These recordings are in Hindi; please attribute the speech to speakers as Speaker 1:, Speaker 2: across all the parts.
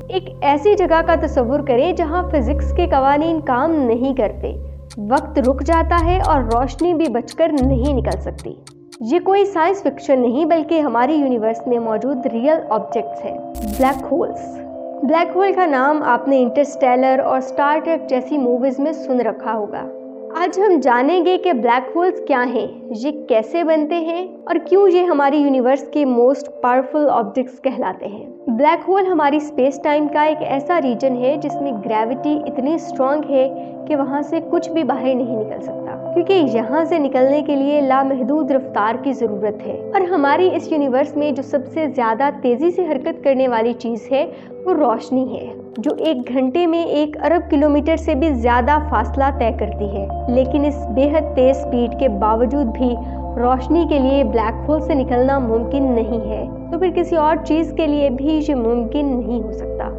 Speaker 1: एक ऐसी जगह का तस्वुर करें जहां फिजिक्स के कवानीन काम नहीं करते, वक्त रुक जाता है और रोशनी भी बचकर नहीं निकल सकती। ये कोई साइंस फिक्शन नहीं बल्कि हमारे यूनिवर्स में मौजूद रियल ऑब्जेक्ट्स हैं, ब्लैक होल्स। ब्लैक होल का नाम आपने इंटरस्टेलर और स्टार ट्रेक जैसी मूवीज में सुन रखा होगा। आज हम जानेंगे कि ब्लैक होल्स क्या हैं, ये कैसे बनते हैं और क्यों ये हमारी यूनिवर्स के मोस्ट पावरफुल ऑब्जेक्ट्स कहलाते हैं। ब्लैक होल हमारी स्पेस टाइम का एक ऐसा रीजन है जिसमें ग्रेविटी इतनी स्ट्रांग है कि वहाँ से कुछ भी बाहर नहीं निकल सकता, क्योंकि यहाँ से निकलने के लिए लामहदूद रफ्तार की ज़रूरत है। और हमारी इस यूनिवर्स में जो सबसे ज़्यादा तेज़ी से हरकत करने वाली चीज़ है वो रोशनी है, जो 1 घंटे में 1 अरब किलोमीटर से भी ज़्यादा फासला तय करती है। लेकिन इस बेहद तेज़ स्पीड के बावजूद भी रोशनी के लिए ब्लैक होल से निकलना मुमकिन नहीं है, तो फिर किसी और चीज़ के लिए भी ये मुमकिन नहीं हो सकता।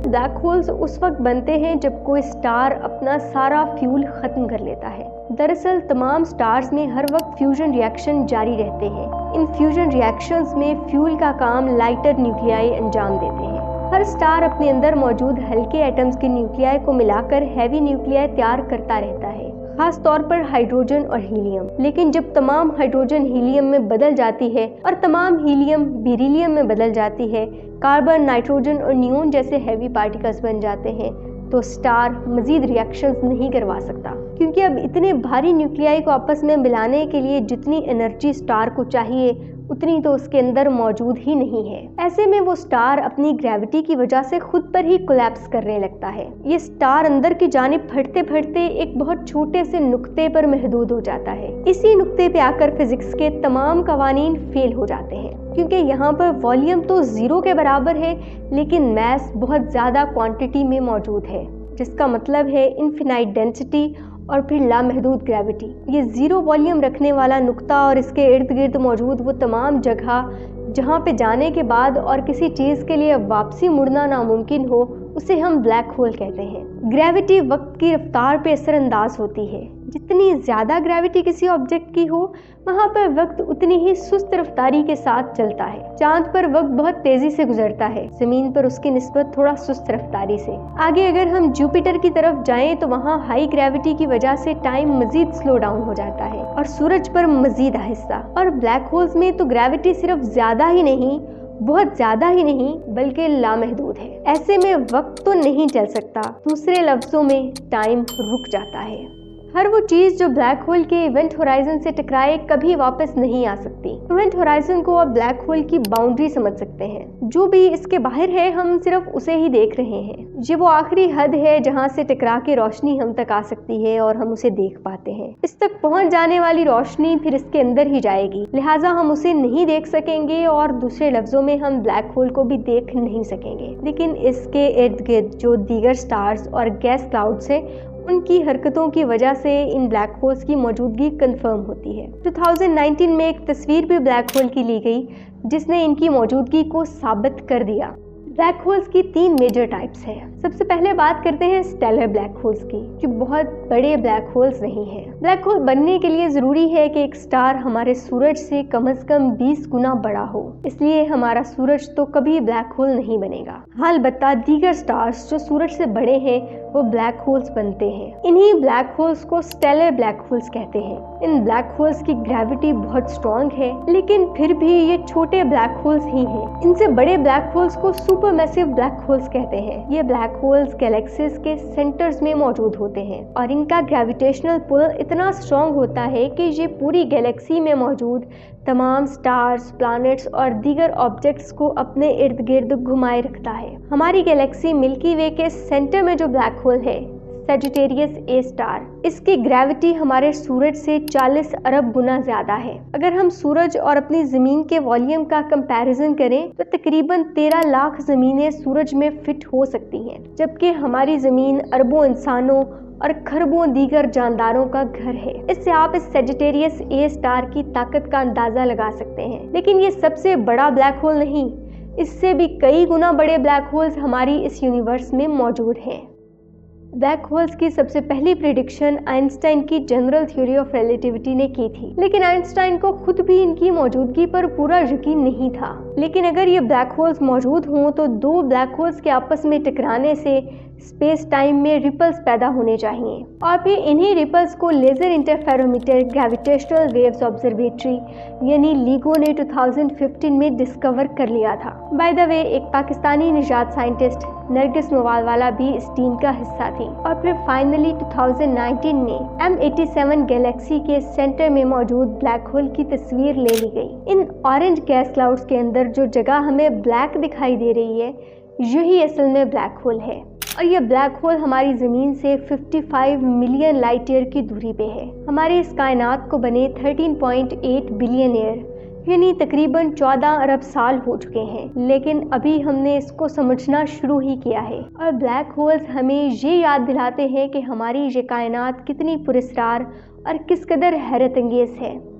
Speaker 1: ब्लैक होल्स उस वक्त बनते हैं जब कोई स्टार अपना सारा फ्यूल ख़त्म कर लेता है। दरअसल तमाम स्टार्स में हर वक्त फ्यूजन रिएक्शन जारी रहते हैं। इन फ्यूजन रिएक्शंस में फ्यूल का काम लाइटर न्यूक्लियाई अंजाम देते हैं। हर स्टार अपने अंदर मौजूद हल्के एटम्स के न्यूक्लियाई को मिलाकर हैवी न्यूक्लियाई तैयार करता रहता है, खास तौर पर हाइड्रोजन और हीलियम। लेकिन जब तमाम हाइड्रोजन हीलियम में बदल जाती है और तमाम हीलियम बेरिलियम में बदल जाती है, कार्बन, नाइट्रोजन और नियोन जैसे हैवी पार्टिकल्स बन जाते हैं, तो स्टार मजीद रिएक्शंस नहीं करवा सकता, क्योंकि अब इतने भारी न्यूक्लियाई को आपस में मिलाने के लिए जितनी एनर्जी स्टार को चाहिए उतनी तो उसके अंदर मौजूद ही नहीं है। ऐसे में वो स्टार अपनी ग्रेविटी की वजह से खुद पर ही कोलैप्स करने लगता है। ये स्टार अंदर की जानिब फटते फटते एक बहुत छोटे से नुक्ते पर महदूद हो जाता है। इसी नुक्ते पे आकर फिजिक्स के तमाम कवानीन फेल हो जाते हैं, क्योंकि यहाँ पर वॉल्यूम तो 0 के बराबर है, लेकिन मैस बहुत ज़्यादा क्वांटिटी में मौजूद है, जिसका मतलब है इनफिनाइट डेंसिटी और फिर लामहदूद ग्रेविटी। ये 0 वॉल्यूम रखने वाला नुक्ता और इसके इर्द गिर्द मौजूद वो तमाम जगह जहाँ पे जाने के बाद और किसी चीज़ के लिए वापसी मुड़ना नामुमकिन हो, उसे हम ब्लैक होल कहते हैं। ग्रेविटी वक्त की रफ्तार पे असरअंदाज होती है। जितनी ज़्यादा ग्रेविटी किसी ऑब्जेक्ट की हो, वहाँ पर वक्त उतनी ही सुस्त रफ्तारी के साथ चलता है। चांद पर वक्त बहुत तेज़ी से गुजरता है, ज़मीन पर उसकी निस्बत थोड़ा सुस्त रफ्तारी से। आगे अगर हम जुपिटर की तरफ जाएं तो वहाँ हाई ग्रेविटी की वजह से टाइम मज़ीद स्लो डाउन हो जाता है और सूरज पर मज़ीद आहिस्ता। और ब्लैक होल्स में तो ग्रेविटी सिर्फ ज़्यादा ही नहीं, बहुत ज़्यादा ही नहीं, बल्कि लामहदूद है। ऐसे में वक्त तो नहीं चल सकता, दूसरे लफ्ज़ों में टाइम रुक जाता है। हर वो चीज़ जो ब्लैक होल के इवेंट होराइजन से टकराए कभी वापस नहीं आ सकती। इवेंट होराइजन को आप ब्लैक होल की बाउंड्री समझ सकते हैं। जो भी इसके बाहर है हम सिर्फ उसे ही देख रहे हैं। ये वो आखिरी हद है जहाँ से टकरा के रोशनी हम तक आ सकती है और हम उसे देख पाते हैं। इस तक पहुँच जाने वाली रोशनी फिर इसके अंदर ही जाएगी, लिहाजा हम उसे नहीं देख सकेंगे और दूसरे लफ्ज़ों में हम ब्लैक होल को भी देख नहीं सकेंगे। लेकिन इसके इर्द गिर्द जो दीगर स्टार्स और गैस क्लाउड्स हैं, उनकी हरकतों की वजह से इन ब्लैक होल्स की मौजूदगी कंफर्म होती है। 2019 में एक तस्वीर भी ब्लैक होल की ली गई जिसने इनकी मौजूदगी को साबित कर दिया। ब्लैक होल्स की 3 मेजर टाइप्स हैं। सबसे पहले बात करते हैं स्टेलर ब्लैक होल्स की, जो बहुत बड़े ब्लैक होल्स नहीं हैं। ब्लैक होल बनने के लिए ज़रूरी है कि एक स्टार हमारे सूरज से कम से कम 20 गुना बड़ा हो, इसलिए हमारा सूरज तो कभी ब्लैक होल नहीं बनेगा। हाँ, अलबत्ता दीगर स्टार्स जो सूरज से बड़े हैं वो ब्लैक होल्स बनते हैं। इन्हीं ब्लैक होल्स को स्टेलर ब्लैक होल्स कहते हैं। इन ब्लैक होल्स की ग्रेविटी बहुत स्ट्रॉन्ग है, लेकिन फिर भी ये छोटे ब्लैक होल्स ही हैं। इनसे बड़े ब्लैक होल्स को सुपरमैसिव ब्लैक होल्स कहते हैं। ये ब्लैक होल्स गैलेक्सीज के सेंटर्स में मौजूद होते हैं और इनका ग्रेविटेशनल पुल इतना स्ट्रॉन्ग होता है कि ये पूरी गैलेक्सी में मौजूद तमाम स्टार्स, प्लैनेट्स और दीगर ऑब्जेक्ट्स को अपने इर्द गिर्द घुमाए रखता है। हमारी गैलेक्सी मिल्की वे के सेंटर में जो ब्लैक होल है, सजिटेरियस ए स्टार, इसकी ग्रेविटी हमारे सूरज से 40 अरब गुना ज़्यादा है। अगर हम सूरज और अपनी ज़मीन के वॉल्यूम का कंपैरिजन करें तो तकरीबन 13 लाख ज़मीनें सूरज में फिट हो सकती हैं, जबकि हमारी ज़मीन अरबों इंसानों और खरबों दीगर जानदारों का घर है। इससे आप इस सजिटेरियस ए स्टार की ताकत का अंदाज़ा लगा सकते हैं। लेकिन ये सबसे बड़ा ब्लैक होल नहीं, इससे भी कई गुना बड़े ब्लैक होल्स हमारी इस यूनिवर्स में मौजूद हैं। ब्लैक होल्स की सबसे पहली प्रिडिक्शन आइंस्टाइन की जनरल थ्योरी ऑफ रिलेटिविटी ने की थी, लेकिन आइंस्टाइन को खुद भी इनकी मौजूदगी पर पूरा यकीन नहीं था। लेकिन अगर ये ब्लैक होल्स मौजूद हों तो दो ब्लैक होल्स के आपस में टकराने से स्पेस टाइम में रिपल्स पैदा होने चाहिए और फिर इन्हीं रिपल्स को laser interferometer gravitational waves observatory यानी लीगो ने 2015 में डिस्कवर कर लिया था। बाय द वे, एक पाकिस्तानी निजात साइंटिस्ट नरगिस नवालवाला भी इस टीम का हिस्सा थी। और फिर फाइनली 2019 में M87 गैलेक्सी के सेंटर में मौजूद ब्लैक होल की तस्वीर ले ली गई। इन ऑरेंज गैस क्लाउड्स के अंदर जो जगह हमें ब्लैक दिखाई दे रही है, यही असल में ब्लैक होल है और यह ब्लैक होल हमारी ज़मीन से 55 मिलियन लाइट ईयर की दूरी पे है। हमारे इस कायनात को बने 13.8 बिलियन ईयर यानी तकरीबन 14 अरब साल हो चुके हैं, लेकिन अभी हमने इसको समझना शुरू ही किया है। और ब्लैक होल्स हमें ये याद दिलाते हैं कि हमारी ये कायनात कितनी पुरस्कार और किस कदर हैरत अंगेज़ है।